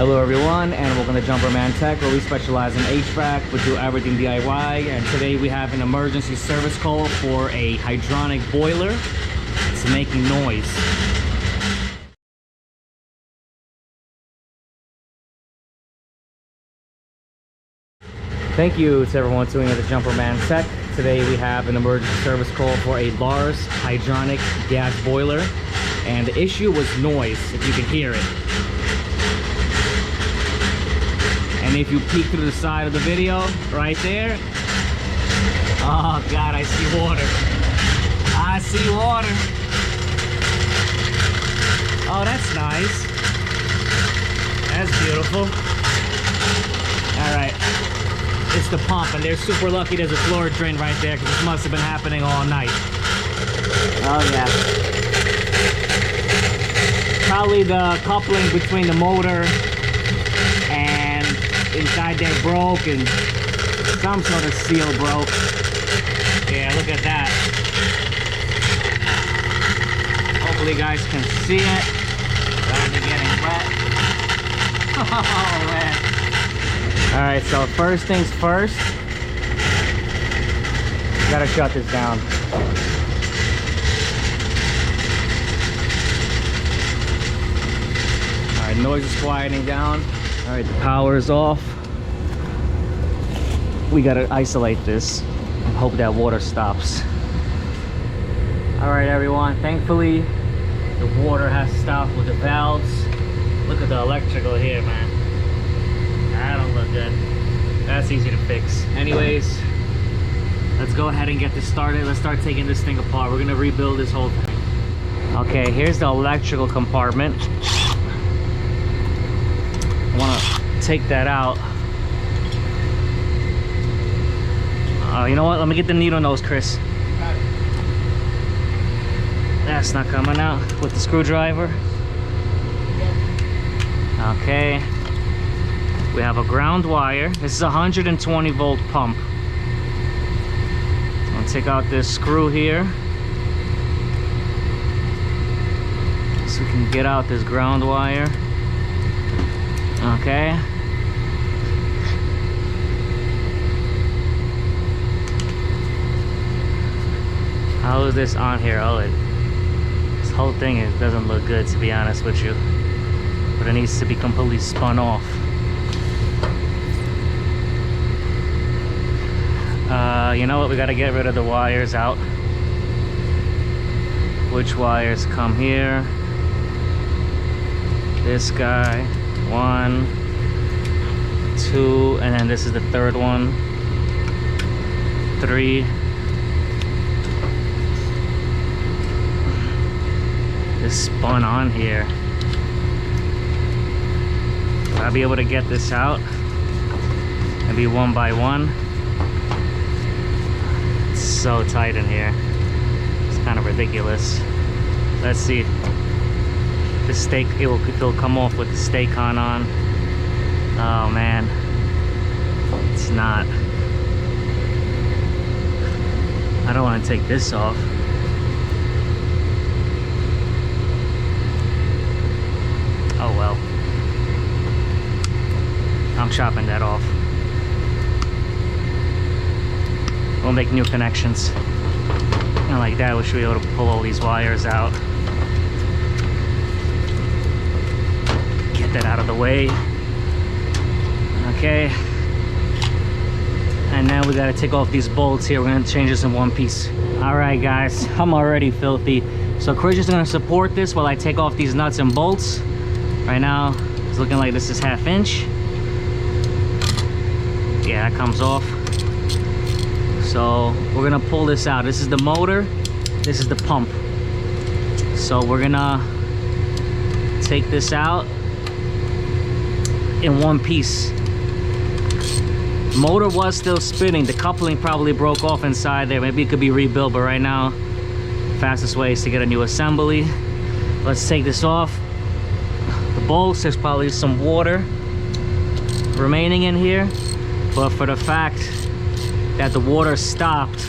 Hello everyone, and welcome to Jumperman Tech, where we specialize in HVAC. We do everything DIY, and today we have an emergency service call for a hydronic boiler. It's making noise. Thank you to everyone tuning in to Jumperman Tech. Today we have an emergency service call for a LAARS hydronic gas boiler, and the issue was noise, if you can hear it. And if you peek through the side of the video, right there, oh God, I see water. I see water. Oh, that's nice. That's beautiful. All right, it's the pump, and they're super lucky there's a floor drain right there, because this must have been happening all night. Oh yeah. Probably the coupling between the motor and inside there broke, and some sort of seal broke. Yeah, look at that. Hopefully you guys can see it without me getting wet. Oh man. Alright, so first things first, gotta shut this down. Alright, noise is quieting down. Alright, the power is off. We gotta isolate this and hope that water stops. Alright everyone, thankfully the water has stopped with the valves. Look at the electrical here, man. That don't look good. That's easy to fix. Anyways, let's go ahead and get this started. Let's start taking this thing apart. We're gonna rebuild this whole thing. Okay, here's the electrical compartment. I want to take that out. You know what? Let me get the needle nose, Chris. That's not coming out with the screwdriver. Okay. We have a ground wire. This is a 120 volt pump. I'm going to take out this screw here, so we can get out this ground wire. Okay. How is this on here? Oh, this whole thing doesn't look good, to be honest with you. But it needs to be completely spun off. You know what? We got to get rid of the wires out. Which wires come here? This guy. 1, 2, and then this is the third one. 3. This spun on here. I'll be able to get this out. Maybe one by one. It's so tight in here. It's kind of ridiculous. Let's see. The stake, it'll come off with the stake on. Oh man, it's not. I don't want to take this off. Oh well, I'm chopping that off. We'll make new connections, and like that we should be able to pull all these wires out. That out of the way. Okay, and now we got to take off these bolts here. We're going to change this in one piece. All right guys, I'm already filthy, so Chris is going to support this while I take off these nuts and bolts. Right now it's looking like this is 1/2 inch. Yeah, that comes off. So we're gonna pull this out. This is the motor, this is the pump. So we're gonna take this out in one piece. Motor was still spinning. The coupling probably broke off inside there. Maybe it could be rebuilt, but right now fastest way is to get a new assembly. Let's take this off. The bolts, there's probably some water remaining in here, but for the fact that the water stopped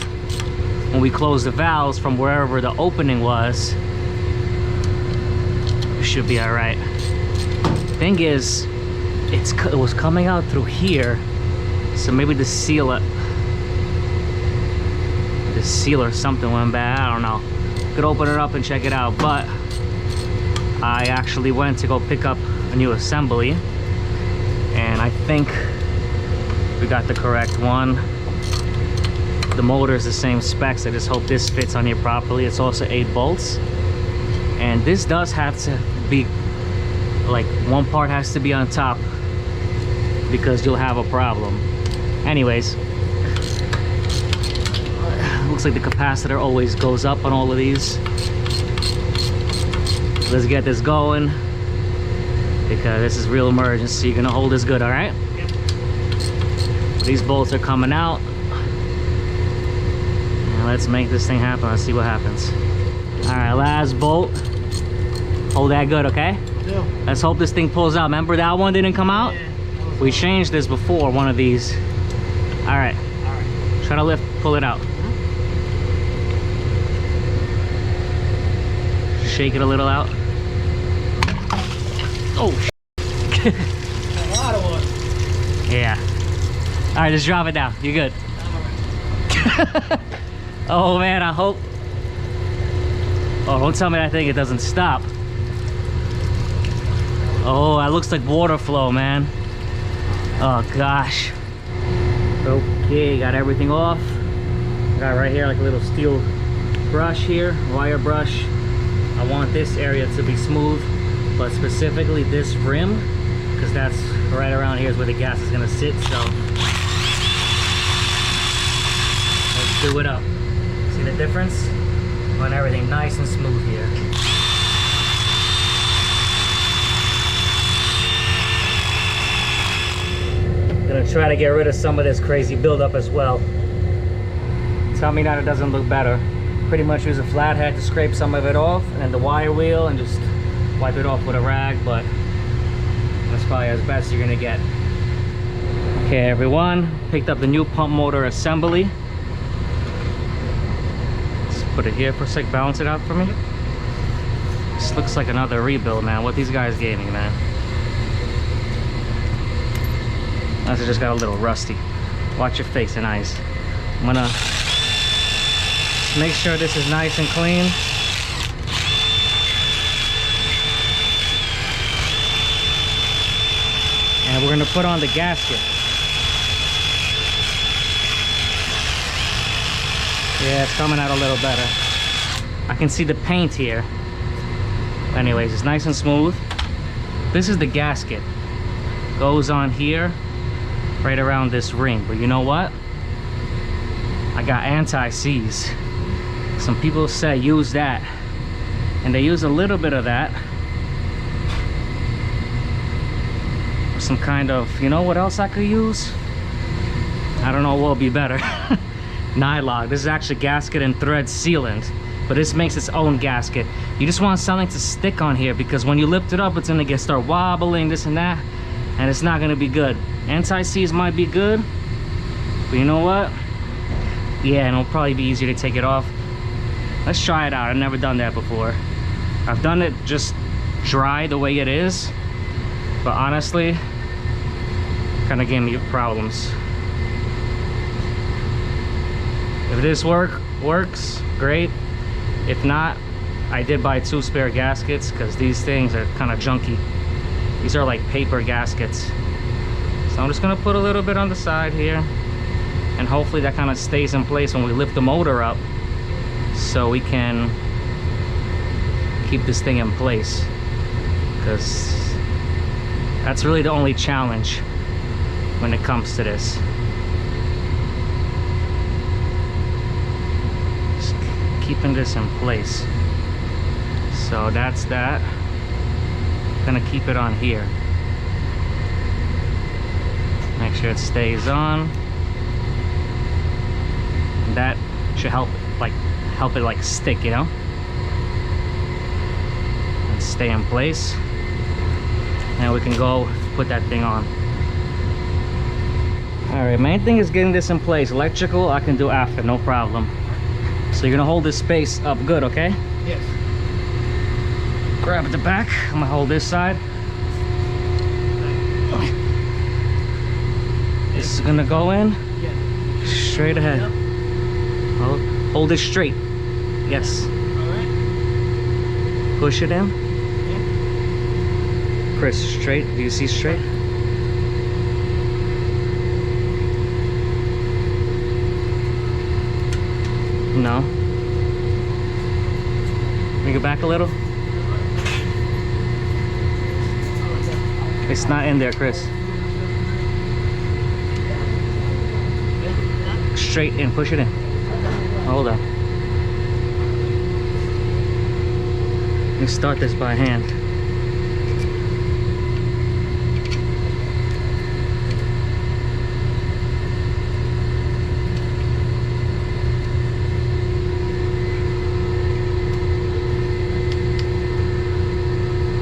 when we closed the valves from wherever the opening was, we should be all right. Thing is, it was coming out through here, so maybe the sealer or something went bad. I don't know. Could open it up and check it out, but I actually went to go pick up a new assembly, and I think we got the correct one. The motor is the same specs. I just hope this fits on here properly. It's also 8 bolts, and this does have to be like one part has to be on top because you'll have a problem. Anyways, looks like the capacitor always goes up on all of these. Let's get this going because this is real emergency. You're gonna hold this good, all right? Yep. These bolts are coming out. And let's make this thing happen. Let's see what happens. All right, last bolt. Hold that good, okay? Yeah. Let's hope this thing pulls out. Remember that one didn't come out? Yeah. We changed this before, one of these. All right. All right. Try to pull it out. Shake it a little out. Oh, a lot of wood. Yeah. All right, just drop it down. You're good. Oh man, I hope. Oh, don't tell me that thing it doesn't stop. Oh, that looks like water flow, man. Oh gosh. Okay, got everything off. Got right here like a little steel brush here, wire brush. I want this area to be smooth, but specifically this rim, because that's right around here is where the gas is gonna sit. So let's do it up. See the difference? I want everything nice and smooth here. Gonna try to get rid of some of this crazy buildup as well. Tell me that it doesn't look better. Pretty much use a flathead to scrape some of it off, and the wire wheel, and just wipe it off with a rag, but that's probably as best you're gonna get. Okay everyone, picked up the new pump motor assembly. Let's put it here for a sec, balance it out for me. This looks like another rebuild, man. What these guys gaining, man. Unless it just got a little rusty. Watch your face and eyes. I'm gonna make sure this is nice and clean. And we're gonna put on the gasket. Yeah, it's coming out a little better. I can see the paint here. Anyways, it's nice and smooth. This is the gasket. Goes on here, right around this ring. But you know what? I got anti-seize. Some people say use that, and they use a little bit of that. Or some kind of, you know what else I could use? I don't know what will be better. Nylon. This is actually gasket and thread sealant, but this makes its own gasket. You just want something to stick on here, because when you lift it up, it's gonna start wobbling, this and that, and it's not gonna be good. Anti-seize might be good, but you know what? Yeah, and it'll probably be easier to take it off. Let's try it out. I've never done that before. I've done it just dry the way it is, but honestly, kind of gave me problems. If this works, great. If not, I did buy 2 spare gaskets because these things are kind of junky. These are like paper gaskets. So I'm just gonna put a little bit on the side here, and hopefully that kind of stays in place when we lift the motor up, so we can keep this thing in place, because that's really the only challenge when it comes to this. Just keeping this in place. So that's that. Gonna keep it on here. Make sure it stays on. That should help it like stick, you know, and stay in place. And we can go put that thing on. All right, main thing is getting this in place. Electrical I can do after, no problem. So you're gonna hold this space up good, okay? Yes. Grab at the back. I'm gonna hold this side. gonna go in? Yeah. Straight ahead. Yep. Hold it straight. Yes. Alright. Push it in. Yeah. Chris, straight. Do you see straight? No. Bring it back a little. It's not in there, Chris. Straight in. Push it in. Hold on. Let me start this by hand.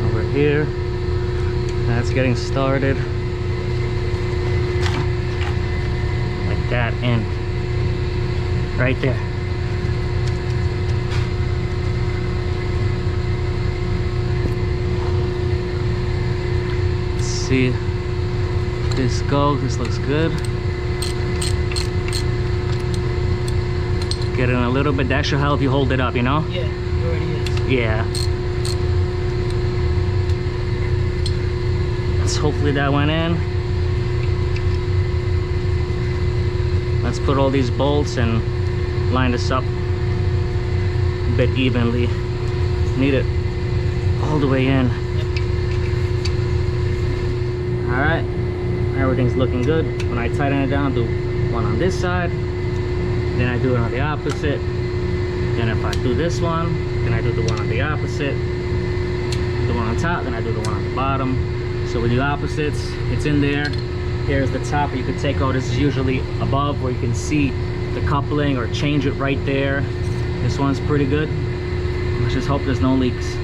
Over here. That's getting started. Like that in. Right there. Let's see this go. This looks good. Get in a little bit. That should help you hold it up, you know? Yeah, it already is. Yeah. Let's hopefully that went in. Let's put all these bolts and line this up a bit evenly. Need it all the way in. All right, everything's looking good. When I tighten it down, do one on this side, then I do it on the opposite. Then if I do this one, then I do the one on the opposite. The one on top, then I do the one on the bottom. So with the opposites, it's in there. Here's the top where you can take out. This is usually above where you can see the coupling or change it right there. This one's pretty good. Let's just hope there's no leaks.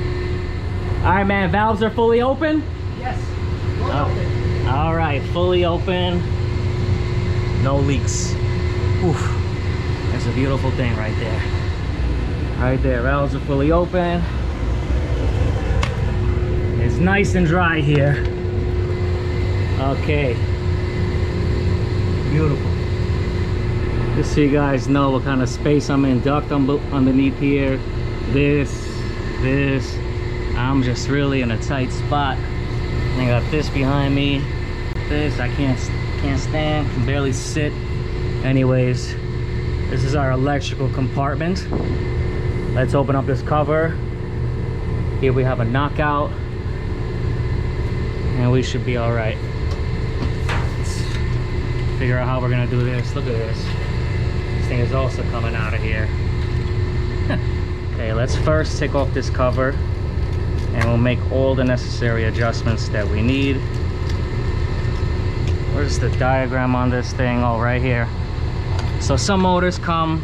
All right, man, valves are fully open? Yes, fully open. All right, fully open. No leaks. Oof, that's a beautiful thing right there. Right there, valves are fully open. It's nice and dry here. Okay. Beautiful. Just so you guys know what kind of space I'm in, duct underneath here. This. I'm just really in a tight spot. I got this behind me. This I can't stand, can barely sit. Anyways, this is our electrical compartment. Let's open up this cover. Here we have a knockout, and we should be all right. Let's figure out how we're gonna do this. Look at this. This thing is also coming out of here. Okay, let's first take off this cover, and we'll make all the necessary adjustments that we need. Where's the diagram on this thing? Oh, right here. So some motors come,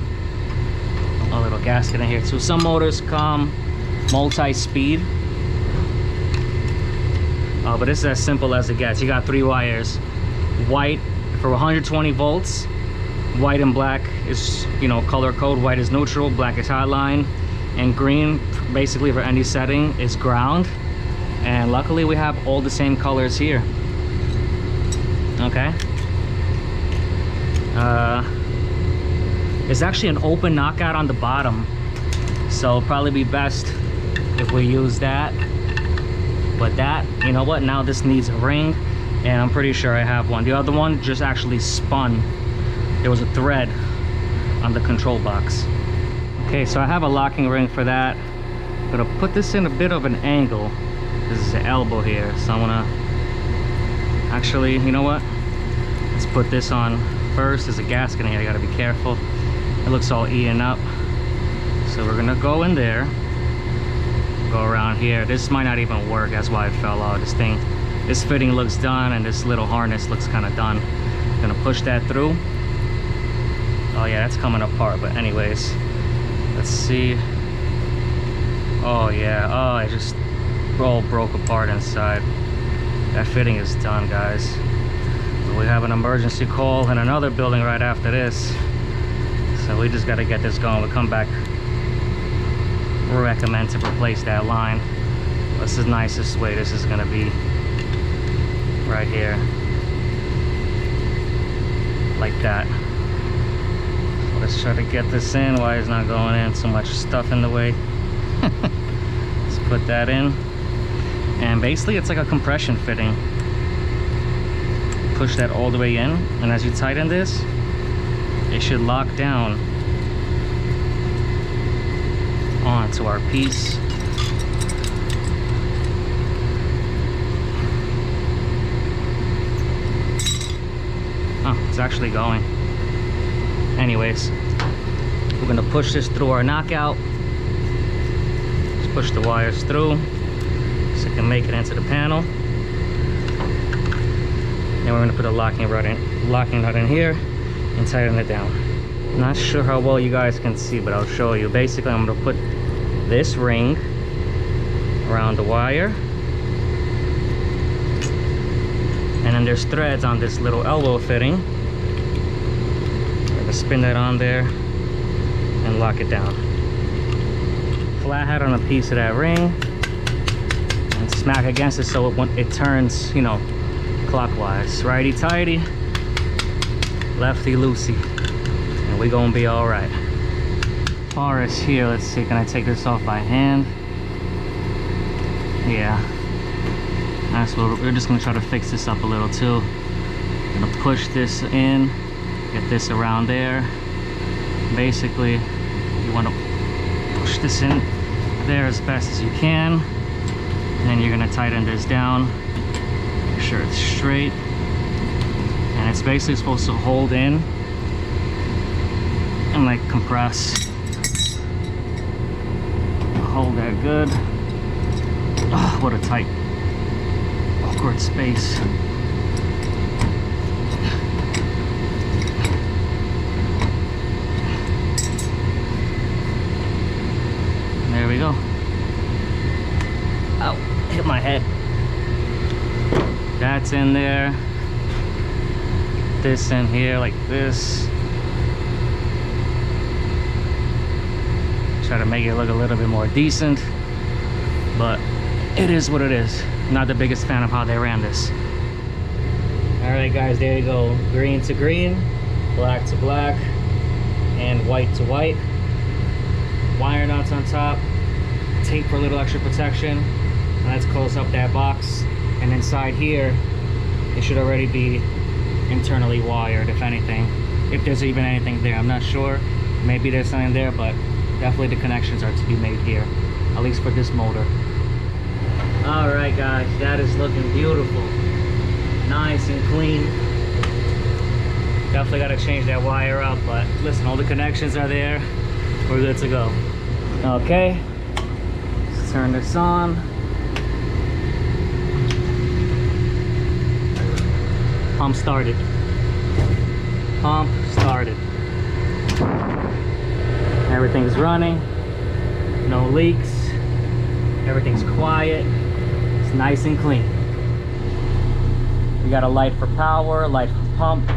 a little gasket in here too. Some motors come multi-speed. But this is as simple as it gets. You got 3 wires. White for 120 volts. White and black is, you know, color code. White is neutral, black is hotline, and green, basically for any setting, is ground. And luckily we have all the same colors here. Okay. There's actually an open knockout on the bottom, so it'll probably be best if we use that. But that, you know what, now this needs a ring, and I'm pretty sure I have one. The other one just actually spun. There was a thread on the control box. Okay, so I have a locking ring for that. I'm gonna put this in a bit of an angle. This is the elbow here, so I'm gonna actually, you know what, let's put this on first. There's a gasket in here, I gotta be careful. It looks all eaten up, so we're gonna go in there, go around here. This might not even work, that's why it fell out. This fitting looks done, and this little harness looks kind of done. I'm gonna push that through. Oh yeah, that's coming apart, but anyways, let's see. Oh yeah, oh, it just all broke apart inside. That fitting is done, guys. But we have an emergency call in another building right after this, so we just got to get this going. We'll come back, recommend to replace that line. This is the nicest way this is going to be right here. like that. So let's try to get this in. Why is not going in? So much stuff in the way. Let's put that in. And basically it's like a compression fitting. Push that all the way in, and as you tighten this, it should lock down onto our piece. Oh, it's actually going. Anyways, we're gonna push this through our knockout. Just push the wires through so it can make it into the panel. And we're gonna put a locking nut in here and tighten it down. Not sure how well you guys can see, but I'll show you. Basically, I'm gonna put this ring around the wire. And then there's threads on this little elbow fitting. I'm gonna spin that on there and lock it down. Flathead on a piece of that ring and smack against it so it turns, you know, clockwise. Righty tighty, lefty loosey, and we're gonna be all right. As far as here, let's see, can I take this off by hand? Yeah, that's what we're just gonna try to fix this up a little too. Gonna push this in, get this around there. Basically, you want to push this in there as best as you can, and then you're gonna tighten this down. Make sure it's straight, and it's basically supposed to hold in and like compress. Hold that good. Oh, what a tight, awkward space. There we go. Ow, hit my head. That's in there. This in here like this. Try to make it look a little bit more decent, but it is what it is. Not the biggest fan of how they ran this. All right, guys, there you go. Green to green, black to black, and white to white. Wire nuts on top, tape for a little extra protection. And let's close up that box. And inside here, it should already be internally wired, if anything. If there's even anything there, I'm not sure. Maybe there's something there, but definitely the connections are to be made here, at least for this motor. All right, guys, that is looking beautiful. Nice and clean. Definitely got to change that wire up, but listen, all the connections are there. We're good to go. Okay, let's turn this on. Pump started. Pump started. Everything's running. No leaks. Everything's quiet. It's nice and clean. We got a light for power, light for pump,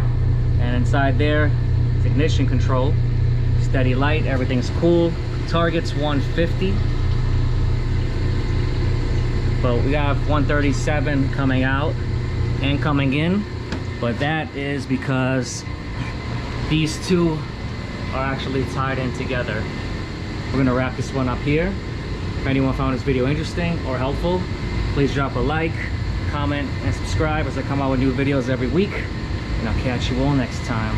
and inside there is ignition control. Steady light, everything's cool. Target's 150. But we have 137 coming out and coming in. But that is because these two are actually tied in together. We're gonna wrap this one up here. If anyone found this video interesting or helpful, please drop a like, comment, and subscribe as I come out with new videos every week. And I'll catch you all next time.